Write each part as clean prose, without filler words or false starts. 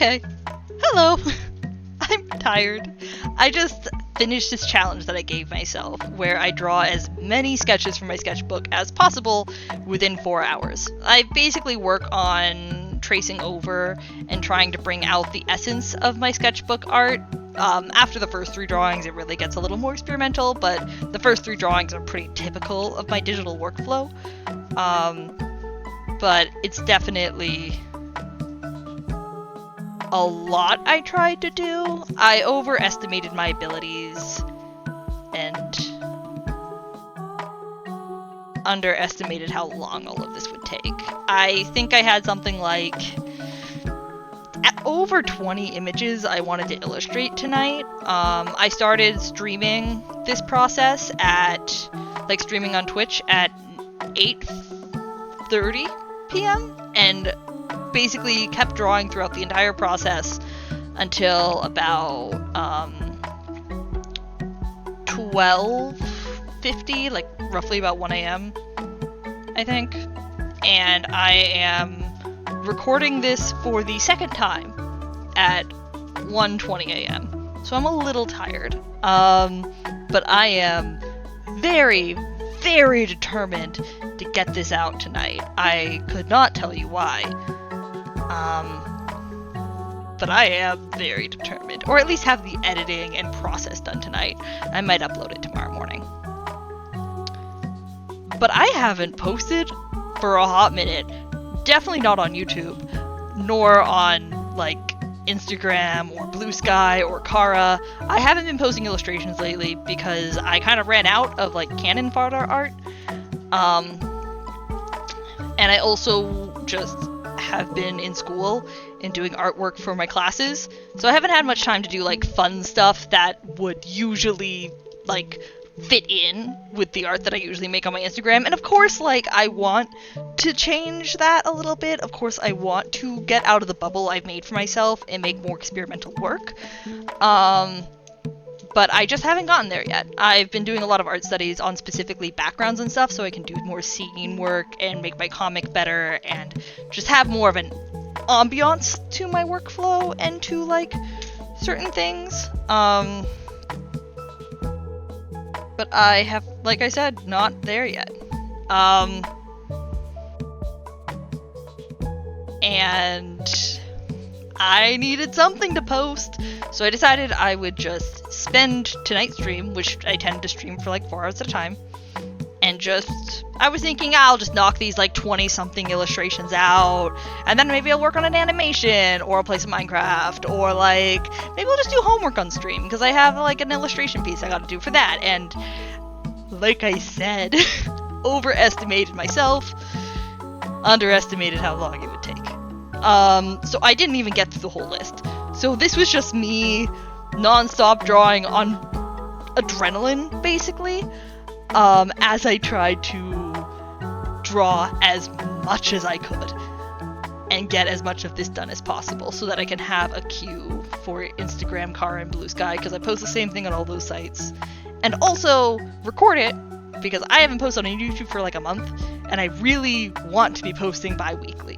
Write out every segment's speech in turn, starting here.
Okay. Hello. I'm tired. I just finished this challenge that I gave myself, where I draw as many sketches from my sketchbook as possible within 4 hours. I basically work on tracing over and trying to bring out the essence of my sketchbook art. After the first 3 drawings, it really gets a little more experimental, but the first 3 drawings are pretty typical of my digital workflow. But it's definitely a lot I tried to do. I overestimated my abilities and underestimated how long all of this would take. I think I had something like over 20 images I wanted to illustrate tonight. I started streaming this process streaming on Twitch at 8:30 p.m. and basically kept drawing throughout the entire process until about 12:50, like roughly about 1 a.m. I think. And I am recording this for the second time at 1:20 a.m. So I'm a little tired. But I am very, very determined to get this out tonight. I could not tell you why. But I am very determined. Or at least have the editing and process done tonight. I might upload it tomorrow morning. But I haven't posted for a hot minute. Definitely not on YouTube. Nor on, Instagram or Blue Sky or Kara. I haven't been posting illustrations lately because I kind of ran out of, canon photo art. And I also just have been in school and doing artwork for my classes, so I haven't had much time to do fun stuff that would usually fit in with the art that I usually make on my Instagram. And of course, I want to change that a little bit. Of course, I want to get out of the bubble I've made for myself and make more experimental work. But I just haven't gotten there yet. I've been doing a lot of art studies on specifically backgrounds and stuff, so I can do more scene work and make my comic better and just have more of an ambiance to my workflow and to, certain things. But I have, like I said, not there yet. And I needed something to post, so I decided I would just spend tonight's stream, which I tend to stream for 4 hours at a time, and I was thinking I'll just knock these 20-something illustrations out, and then maybe I'll work on an animation, or I'll play some Minecraft, or maybe I'll just do homework on stream, because I have an illustration piece I gotta do for that, and like I said, overestimated myself, underestimated how long it would take. So I didn't even get through the whole list. So this was just me non-stop drawing on adrenaline, basically, as I tried to draw as much as I could and get as much of this done as possible so that I can have a cue for Instagram, Kara, and Blue Sky, because I post the same thing on all those sites. And also record it, because I haven't posted on YouTube for a month, and I really want to be posting bi-weekly.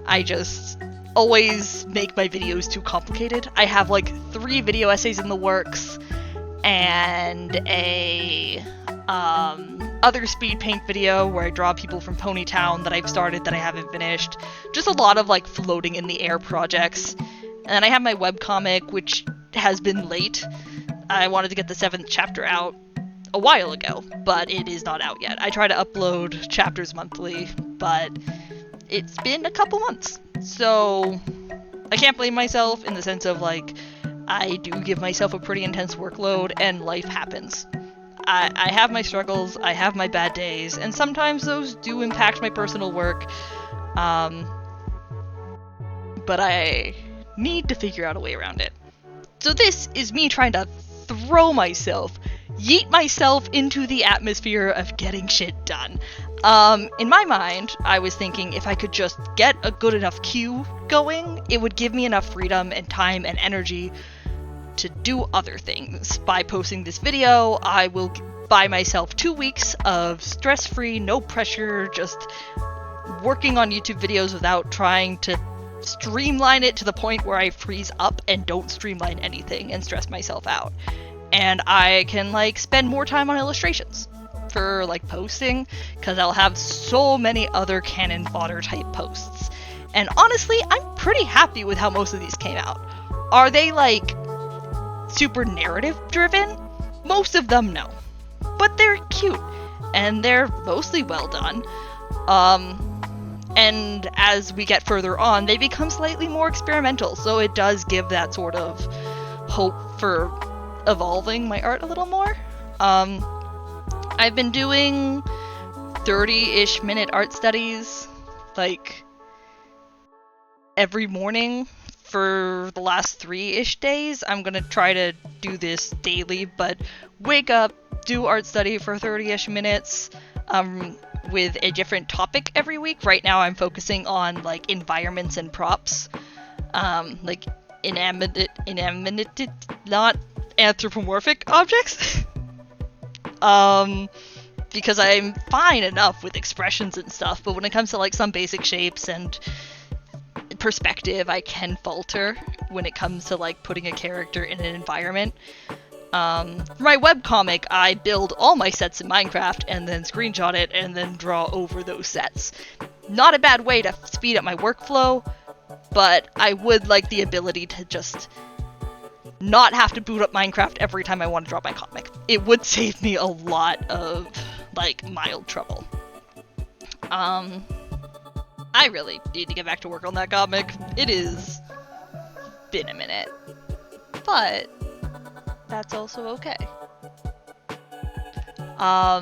I just always make my videos too complicated. I have 3 video essays in the works, and a other speed paint video where I draw people from Ponytown that I've started that I haven't finished. Just a lot of floating in the air projects. And then I have my webcomic, which has been late. I wanted to get the 7th chapter out a while ago, but it is not out yet. I try to upload chapters monthly, but it's been a couple months. So I can't blame myself in the sense of I do give myself a pretty intense workload and life happens. I have my struggles, I have my bad days, and sometimes those do impact my personal work. But I need to figure out a way around it. So this is me trying to yeet myself into the atmosphere of getting shit done. In my mind, I was thinking if I could just get a good enough cue going, it would give me enough freedom and time and energy to do other things. By posting this video, I will buy myself 2 weeks of stress-free, no pressure, just working on YouTube videos without trying to streamline it to the point where I freeze up and don't streamline anything and stress myself out. And I can like spend more time on illustrations for like posting, because I'll have so many other cannon fodder type posts. And honestly, I'm pretty happy with how most of these came out. Are they like super narrative driven? Most of them, no. But they're cute, and they're mostly well done. And as we get further on, they become slightly more experimental, so it does give that sort of hope for evolving my art a little more. I've been doing 30-ish minute art studies, like, every morning for the last 3-ish days. I'm gonna try to do this daily, but wake up, do art study for 30-ish minutes, with a different topic every week. Right now I'm focusing on, like, environments and props, like, inanimate, not anthropomorphic objects, because I'm fine enough with expressions and stuff, but when it comes to, like, some basic shapes and perspective, I can falter when it comes to, like, putting a character in an environment. For my webcomic, I build all my sets in Minecraft and then screenshot it and then draw over those sets. Not a bad way to speed up my workflow, but I would like the ability to just not have to boot up Minecraft every time I want to draw my comic. It would save me a lot of, like, mild trouble. I really need to get back to work on that comic. It has been a minute. But that's also okay. I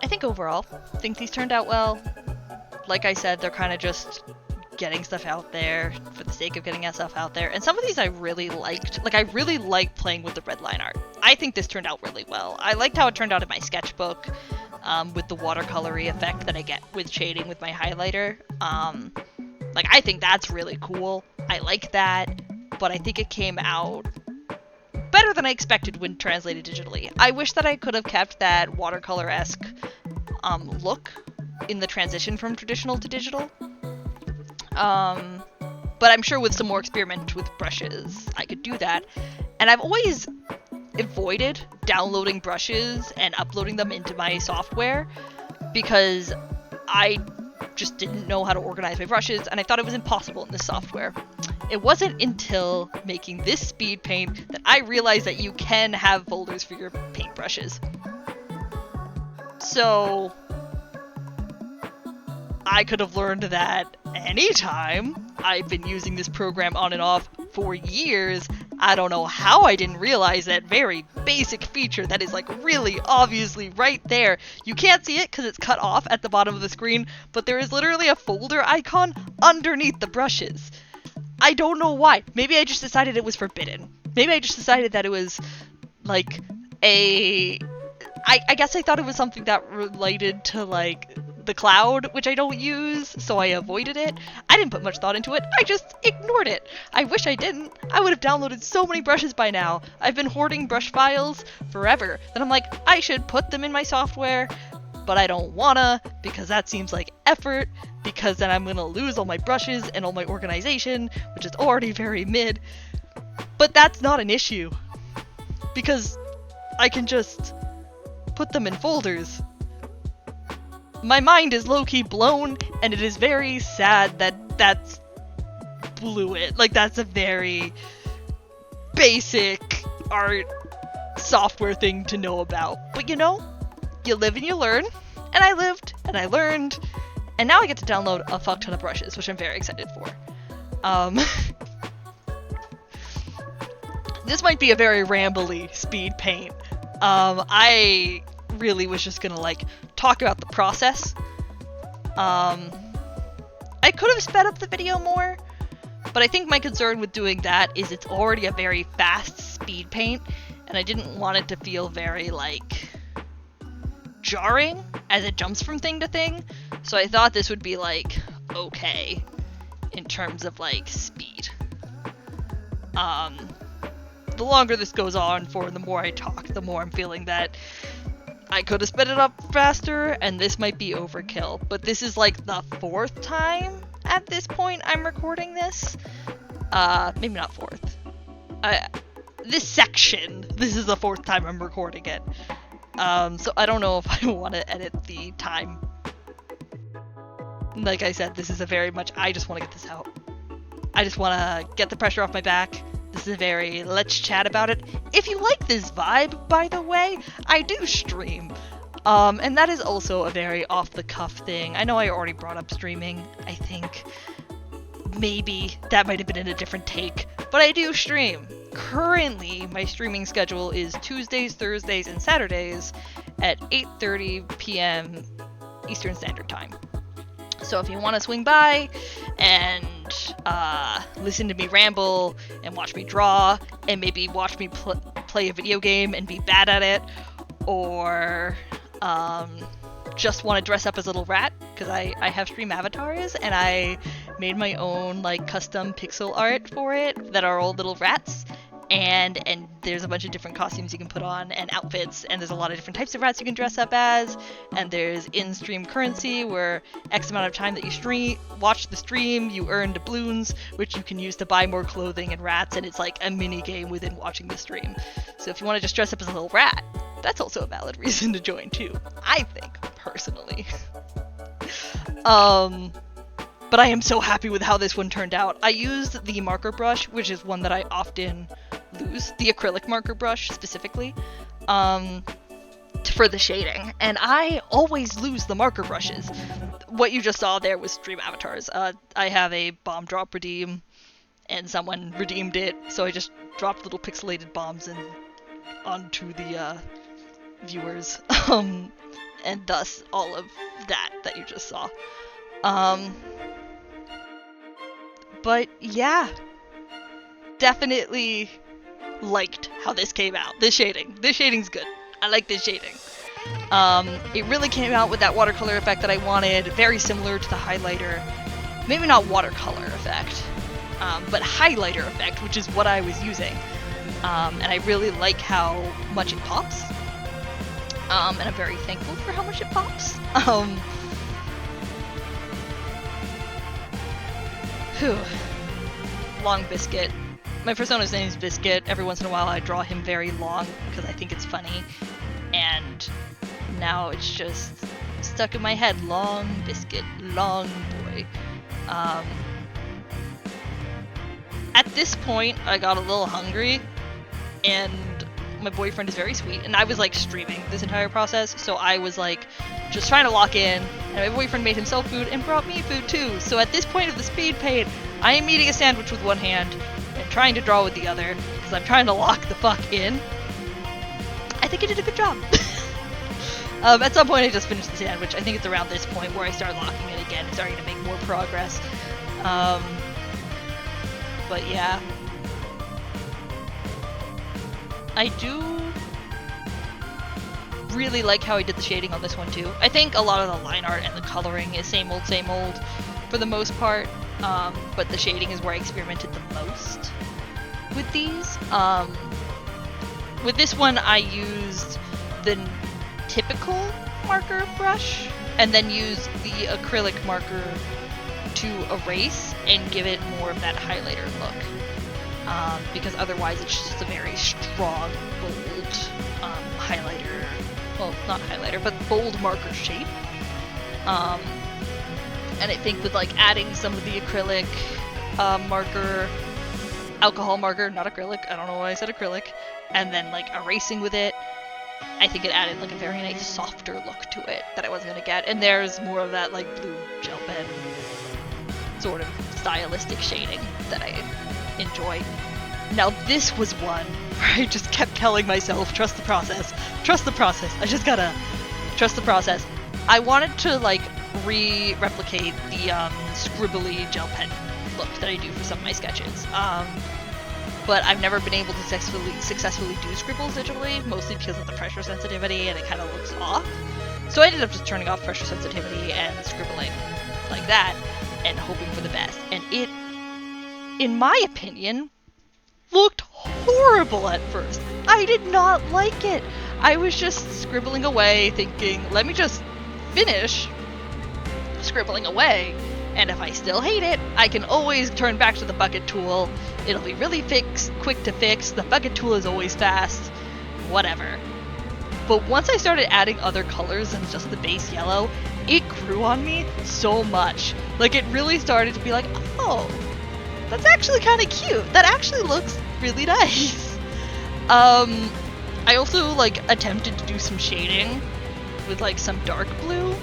think overall, I think these turned out well. Like I said, they're kind of just getting stuff out there for the sake of getting stuff out there. And some of these I really liked. Like, I really liked playing with the red line art. I think this turned out really well. I liked how it turned out in my sketchbook, with the watercolory effect that I get with shading with my highlighter. Like, I think that's really cool. I like that, but I think it came out better than I expected when translated digitally. I wish that I could have kept that watercolor-esque look in the transition from traditional to digital. But I'm sure with some more experiment with brushes, I could do that. And I've always avoided downloading brushes and uploading them into my software because I just didn't know how to organize my brushes, and I thought it was impossible in this software. It wasn't until making this speed paint that I realized that you can have folders for your paintbrushes. So I could have learned that anytime. I've been using this program on and off for years. I don't know how I didn't realize that very basic feature that is, like, really obviously right there. You can't see it because it's cut off at the bottom of the screen, but there is literally a folder icon underneath the brushes. I don't know why. Maybe I just decided it was forbidden. Maybe I just decided that it was, like, I guess I thought it was something that related to, like, the cloud, which I don't use, so I avoided it. I didn't put much thought into it. I just ignored it. I wish I didn't. I would have downloaded so many brushes by now. I've been hoarding brush files forever. Then I'm like, I should put them in my software, but I don't wanna, because that seems like effort, because then I'm gonna lose all my brushes and all my organization, which is already very mid. But that's not an issue, because I can just put them in folders. My mind is low-key blown, and it is very sad that that's blew it. Like, that's a very basic art software thing to know about. But you know, you live and you learn, and I lived, and I learned, and now I get to download a fuck ton of brushes, which I'm very excited for. This might be a very rambly speed paint. I really was just gonna, like, talk about the process. I could have sped up the video more, but I think my concern with doing that is it's already a very fast speed paint, and I didn't want it to feel very, like, jarring as it jumps from thing to thing, so I thought this would be, like, okay in terms of, like, speed. The longer this goes on for, the more I talk, the more I'm feeling that I could have sped it up faster, and this might be overkill, but this is like the 4th time at this point I'm recording this. Maybe not 4th. This section, this is the 4th time I'm recording it. So I don't know if I want to edit the time. Like I said, this is a very much, I just want to get this out. I just want to get the pressure off my back. This is a very, let's chat about it. If you like this vibe, by the way, I do stream. And that is also a very off-the-cuff thing. I know I already brought up streaming, I think. Maybe that might have been in a different take, but I do stream. Currently, my streaming schedule is Tuesdays, Thursdays, and Saturdays at 8:30 p.m. Eastern Standard Time. So if you want to swing by and listen to me ramble and watch me draw and maybe watch me play a video game and be bad at it, or just want to dress up as a little rat, because I have stream avatars and I made my own like custom pixel art for it that are all little rats, and there's a bunch of different costumes you can put on and outfits, and there's a lot of different types of rats you can dress up as, and there's in-stream currency where X amount of time that you watch the stream, you earn doubloons, which you can use to buy more clothing and rats, and it's like a mini game within watching the stream. So if you want to just dress up as a little rat, that's also a valid reason to join too, I think, personally. But I am so happy with how this one turned out. I used the marker brush, which is one that I often lose, the acrylic marker brush specifically, for the shading, and I always lose the marker brushes. What you just saw there was stream avatars. I have a bomb drop redeem, and someone redeemed it, so I just dropped little pixelated bombs onto the viewers, and thus all of that you just saw. But yeah, definitely liked how this came out. This shading's good. I like this shading. It really came out with that watercolor effect that I wanted, very similar to the highlighter. Maybe not watercolor effect, but highlighter effect, which is what I was using. And I really like how much it pops. And I'm very thankful for how much it pops. Long Biscuit. My persona's name is Biscuit. Every once in a while I draw him very long because I think it's funny. And now it's just stuck in my head. Long Biscuit. Long boy. At this point, I got a little hungry, and my boyfriend is very sweet, and I was like streaming this entire process, so I was like just trying to lock in, and my boyfriend made himself food and brought me food too. So at this point of the speed paint, I am eating a sandwich with one hand and trying to draw with the other because I'm trying to lock the fuck in. I think I did a good job. At some point I just finished the sandwich. I think it's around this point where I start locking it again, starting to make more progress. But yeah. I do really like how he did the shading on this one too. I think a lot of the line art and the coloring is same old for the most part, but the shading is where I experimented the most with these. With this one I used the typical marker brush and then used the acrylic marker to erase and give it more of that highlighter look. Because otherwise it's just a very strong, bold highlighter, well, not highlighter, but bold marker shape. And I think with like adding some of the acrylic marker, alcohol marker, not acrylic, I don't know why I said acrylic, and then like erasing with it, I think it added like a very nice softer look to it that I wasn't gonna get. And there's more of that like blue gel pen sort of stylistic shading that I enjoy. Now this was one where I just kept telling myself, trust the process, I just gotta trust the process. I wanted to like replicate the scribbly gel pen look that I do for some of my sketches, but I've never been able to successfully do scribbles digitally, mostly because of the pressure sensitivity and it kind of looks off. So I ended up just turning off pressure sensitivity and scribbling like that and hoping for the best, and it, in my opinion, looked horrible at first. I did not like it. I was just scribbling away, thinking, let me just finish scribbling away, and if I still hate it, I can always turn back to the bucket tool. It'll be really quick to fix. The bucket tool is always fast. Whatever. But once I started adding other colors than just the base yellow, it grew on me so much. Like, it really started to be like, oh, that's actually kind of cute. That actually looks really nice. I also, like, attempted to do some shading with, like, some dark blue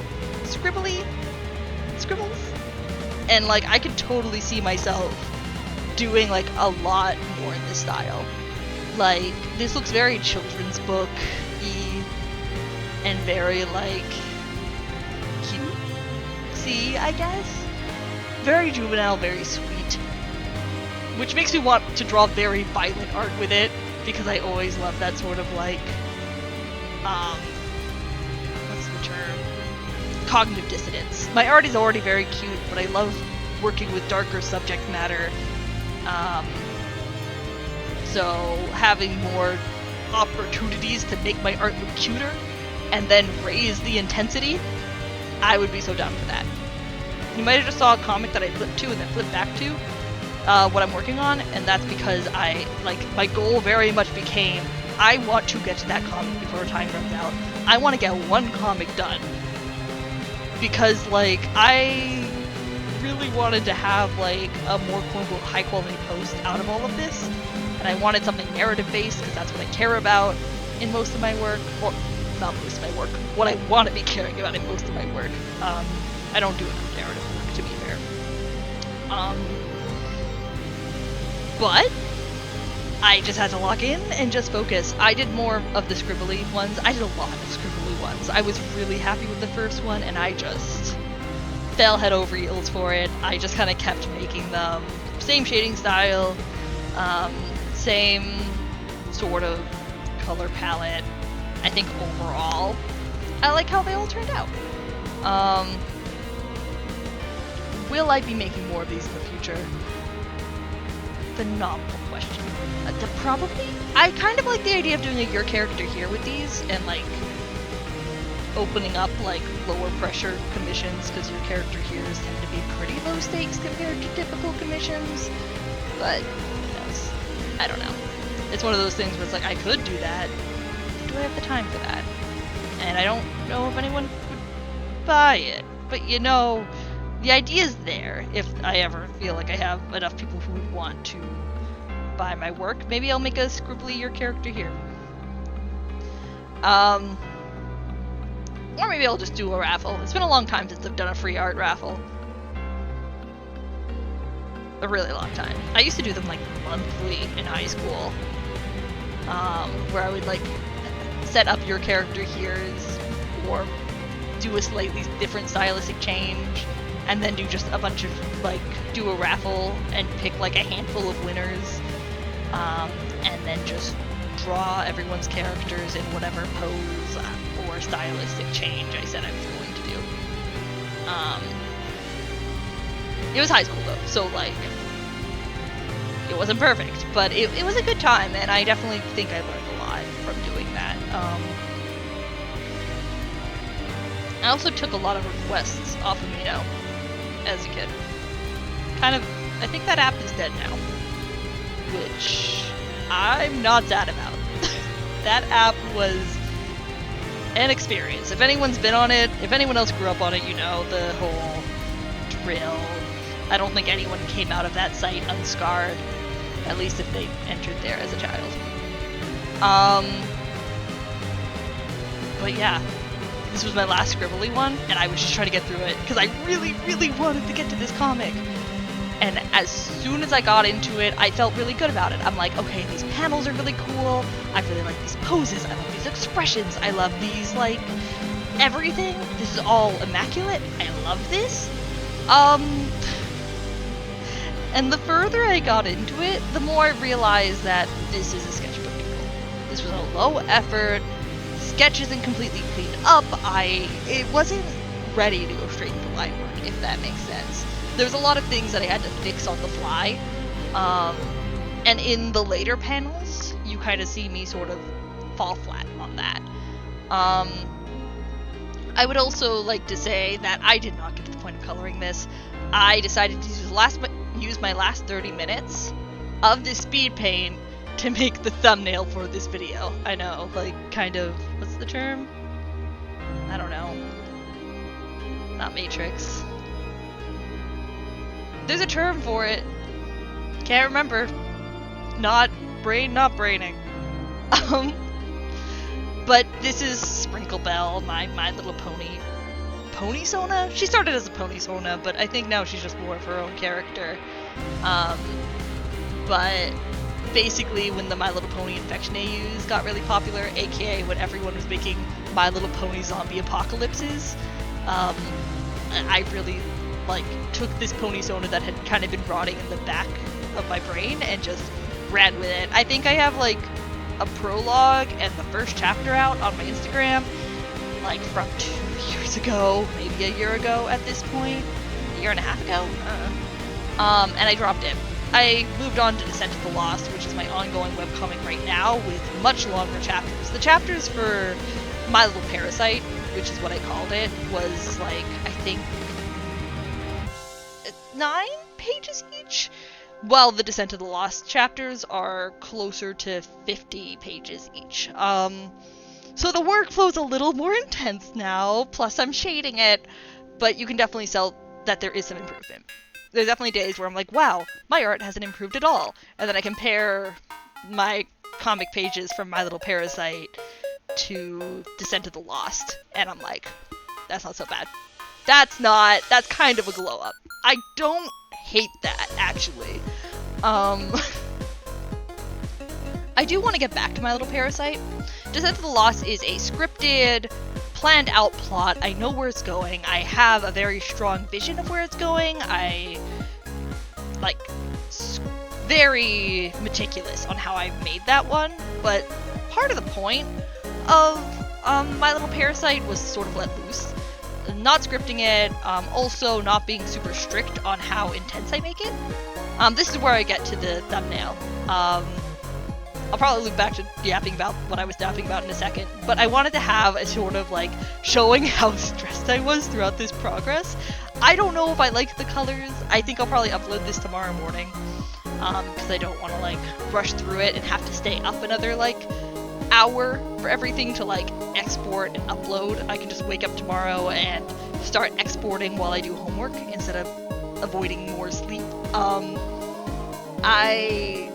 scribbles. And, like, I could totally see myself doing, like, a lot more in this style. Like, this looks very children's book-y and very, like, cutesy, I guess? Very juvenile, very sweet. Which makes me want to draw very violent art with it, because I always love that sort of, like, what's the term? Cognitive dissonance. My art is already very cute, but I love working with darker subject matter. So having more opportunities to make my art look cuter and then raise the intensity, I would be so down for that. You might have just saw a comic that I flipped to and then flipped back to what I'm working on, and that's because my goal very much became, I want to get to that comic before time runs out. I want to get one comic done. Because, like, I really wanted to have, like, a more quote-unquote high-quality post out of all of this. And I wanted something narrative-based, because that's what I care about in most of my work. Or, not most of my work. What I want to be caring about in most of my work. I don't do enough narrative work, to be fair. But I just had to lock in and just focus. I did more of the scribbly ones. I did a lot of scribbly ones. I was really happy with the first one, and I just fell head over heels for it. I just kind of kept making them. Same shading style, same sort of color palette. I think overall, I like how they all turned out. Will I be making more of these in the future? Phenomenal question. Probably. I kind of like the idea of doing a your character here with these, and like opening up like lower pressure commissions, because your character here's tend to be pretty low stakes compared to typical commissions. But who knows? I don't know. It's one of those things where it's like, I could do that. Do I have the time for that? And I don't know if anyone would buy it. But you know, the idea is there. If I ever feel like I have enough people who would want to buy my work, maybe I'll make a scribbly your character here. Or maybe I'll just do a raffle. It's been a long time since I've done a free art raffle. A really long time. I used to do them like monthly in high school. Where I would like set up your character here's, or do a slightly different stylistic change, and then do just a bunch of like, do a raffle and pick like a handful of winners, and then just draw everyone's characters in whatever pose or stylistic change I said I was going to do. It was high school though, so like, it wasn't perfect, but it was a good time, and I definitely think I learned a lot from doing that. I also took a lot of requests off of Mino as a kid. Kind of, I think that app is dead now, which I'm not sad about. That app was an experience. If anyone's been on it, if anyone else grew up on it, you know the whole drill. I don't think anyone came out of that site unscarred, at least if they entered there as a child. But yeah, this was my last scribbly one, and I was just trying to get through it, because I really, really wanted to get to this comic. And as soon as I got into it, I felt really good about it. I'm like, okay, these panels are really cool, I really like these poses, I love these expressions, I love these, like, everything. This is all immaculate, I love this. And the further I got into it, the more I realized that this is a sketchbook doodle. This was a low effort, sketch isn't completely cleaned up, it wasn't ready to go straight into line work, if that makes sense. There was a lot of things that I had to fix on the fly, and in the later panels, you kind of see me sort of fall flat on that. I would also like to say that I did not get to the point of coloring this. I decided to use my last 30 minutes of this speed paint to make the thumbnail for this video. I know, like, kind of, what's the term? I don't know. Not Matrix. There's a term for it. Can't remember. Not braining. But this is Sprinkle Bell, my little pony Sona? She started as a pony Sona, but I think now she's just more of her own character. But basically when the My Little Pony infection AUs got really popular, aka when everyone was making My Little Pony zombie apocalypses, I really took this pony Sona that had kind of been rotting in the back of my brain and just ran with it. I think I have a prologue and the first chapter out on my Instagram, from 2 years ago, maybe a year ago at this point, a year and a half ago, and I dropped it. I moved on to Descent of the Lost, which is my ongoing webcomic right now, with much longer chapters. The chapters for My Little Parasite, which is what I called it, was I think 9 pages each, while the Descent of the Lost chapters are closer to 50 pages each. So the workflow's a little more intense now, plus I'm shading it, but you can definitely tell that there is some improvement. There's definitely days where I'm like, wow, my art hasn't improved at all. And then I compare my comic pages from My Little Parasite to Descent of the Lost, and I'm like, that's not so bad. That's kind of a glow up. I don't hate that, actually. I do want to get back to My Little Parasite. Descent of the Lost is a scripted, planned out plot. I know where it's going. I have a very strong vision of where it's going. I very meticulous on how I made that one, but part of the point of My Little Parasite was sort of let loose. Not scripting it, also not being super strict on how intense I make it. This is where I get to the thumbnail. I'll probably loop back to yapping about what I was yapping about in a second, but I wanted to have a sort of showing how stressed I was throughout this progress. I don't know if I like the colors. I think I'll probably upload this tomorrow morning, because I don't want to rush through it and have to stay up another hour for everything to export and upload. I can just wake up tomorrow and start exporting while I do homework instead of avoiding more sleep.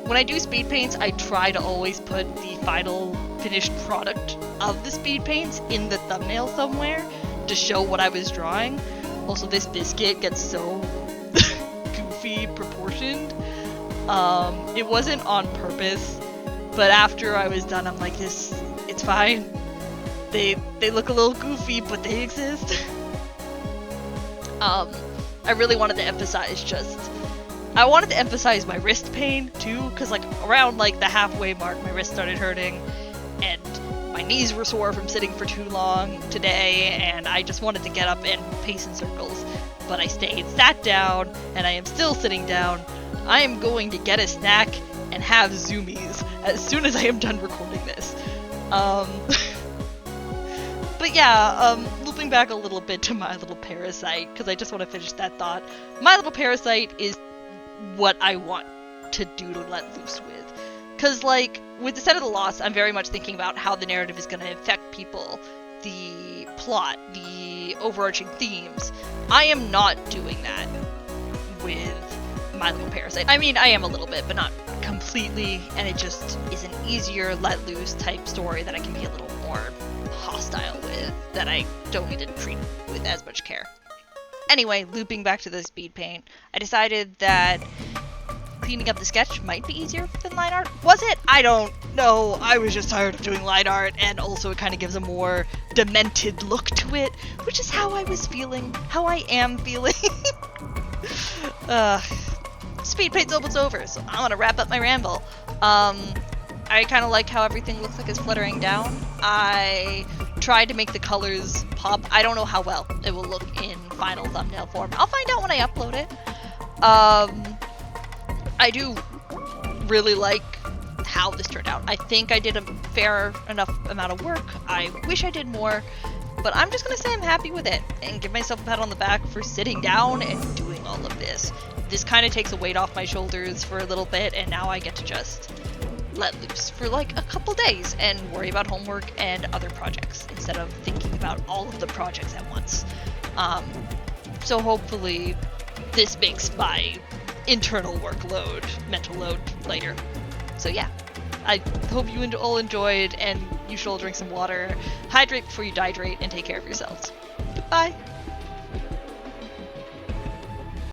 When I do speed paints, I try to always put the final finished product of the speed paints in the thumbnail somewhere to show what I was drawing. Also, this biscuit gets so goofy proportioned. It wasn't on purpose, but after I was done, I'm like, it's fine. They look a little goofy, but they exist. I really wanted to emphasize I wanted to emphasize my wrist pain too, because around the halfway mark, my wrist started hurting, and my knees were sore from sitting for too long today, and I just wanted to get up and pace in circles. But I sat down, and I am still sitting down. I am going to get a snack and have zoomies as soon as I am done recording this. But yeah, looping back a little bit to My Little Parasite, because I just want to finish that thought. My Little Parasite is what I want to do to let loose with. Because, with Descent of the Lost, I'm very much thinking about how the narrative is going to affect people, the plot, the overarching themes. I am not doing that with My Little Parasite. I mean, I am a little bit, but not completely, and it just is an easier let loose type story that I can be a little more hostile with, that I don't need to treat with as much care. Anyway, looping back to the speed paint, I decided that cleaning up the sketch might be easier than line art. Was it? I don't know. I was just tired of doing line art, and also it kind of gives a more demented look to it, which is how I was feeling, how I am feeling. Speed paint's almost over, so I want to wrap up my ramble. I kind of like how everything looks like it's fluttering down. I tried to make the colors pop. I don't know how well it will look in final thumbnail form. I'll find out when I upload it. I do really like how this turned out. I think I did a fair enough amount of work. I wish I did more, but I'm just gonna say I'm happy with it and give myself a pat on the back for sitting down and doing all of this. This kind of takes a weight off my shoulders for a little bit, and now I get to just let loose for like a couple days and worry about homework and other projects instead of thinking about all of the projects at once. So hopefully this makes my internal workload, mental load lighter. So yeah, I hope you all enjoyed, and you should all drink some water, hydrate before you dehydrate, and take care of yourselves. Goodbye!